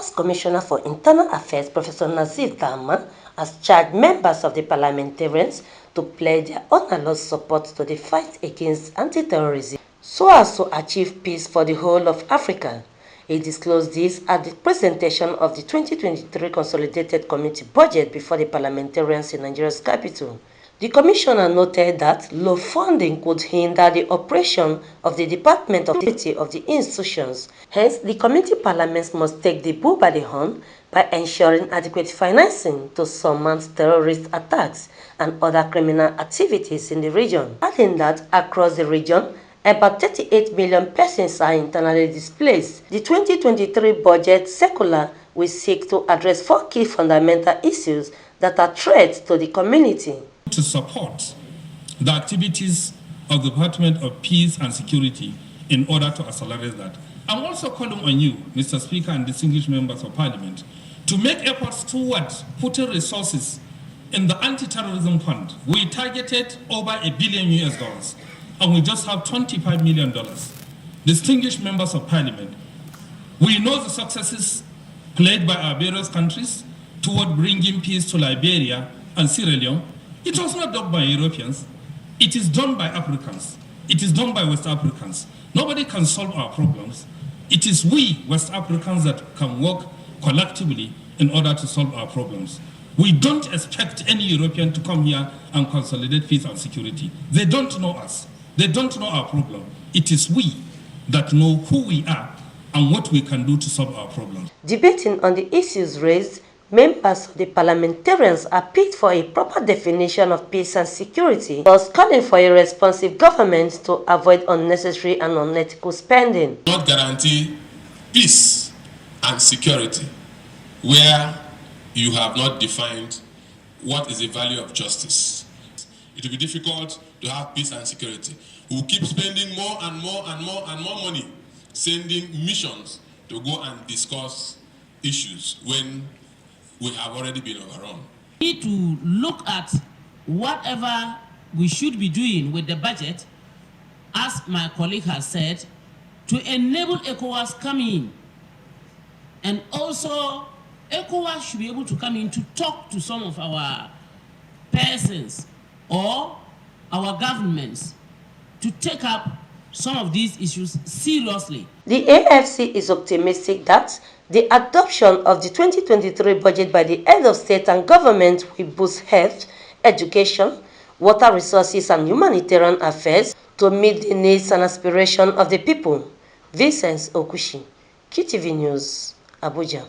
ECOWAS Commissioner for Internal Affairs, Professor Nazir Dama, has charged members of the parliamentarians to pledge their unalloyed support to the fight against anti-terrorism so as to achieve peace for the whole of Africa. He disclosed this at the presentation of the 2023 Consolidated Community Budget before the parliamentarians in Nigeria's capital. The commissioner noted that low funding could hinder the operation of the Department of Security of the institutions. Hence, the community parliaments must take the bull by the horn by ensuring adequate financing to surmount terrorist attacks and other criminal activities in the region. Adding that across the region, about 38 million persons are internally displaced. The 2023 budget circular will seek to address 4 key fundamental issues that are threats to the community. To support the activities of the Department of Peace and Security in order to accelerate that. I'm also calling on you, Mr. Speaker and distinguished members of Parliament, to make efforts towards putting resources in the anti-terrorism fund. We targeted over $1 billion and we just have $25 million. Distinguished members of Parliament, we know the successes played by our various countries toward bringing peace to Liberia and Sierra Leone. It was not done by Europeans. It is done by Africans. It is done by West Africans. Nobody can solve our problems. It is we, West Africans, that can work collectively in order to solve our problems. We don't expect any European to come here and consolidate peace and security. They don't know us. They don't know our problem. It is we that know who we are and what we can do to solve our problems. Debating on the issues raised, members of the parliamentarians appealed for a proper definition of peace and security, thus calling for a responsive government to avoid unnecessary and unethical spending. Not guarantee peace and security where you have not defined what is the value of justice. It will be difficult to have peace and security. We will keep spending more and more and more and more money, sending missions to go and discuss issues when we have already been overrun. We need to look at whatever we should be doing with the budget, as my colleague has said, to enable ECOWAS come in. And also, ECOWAS should be able to come in to talk to some of our persons or our governments to take up some of these issues seriously. The AFC is optimistic that the adoption of the 2023 budget by the head of state and government will boost health, education, water resources and humanitarian affairs to meet the needs and aspirations of the people. Vincent Okushi, QTV News, Abuja.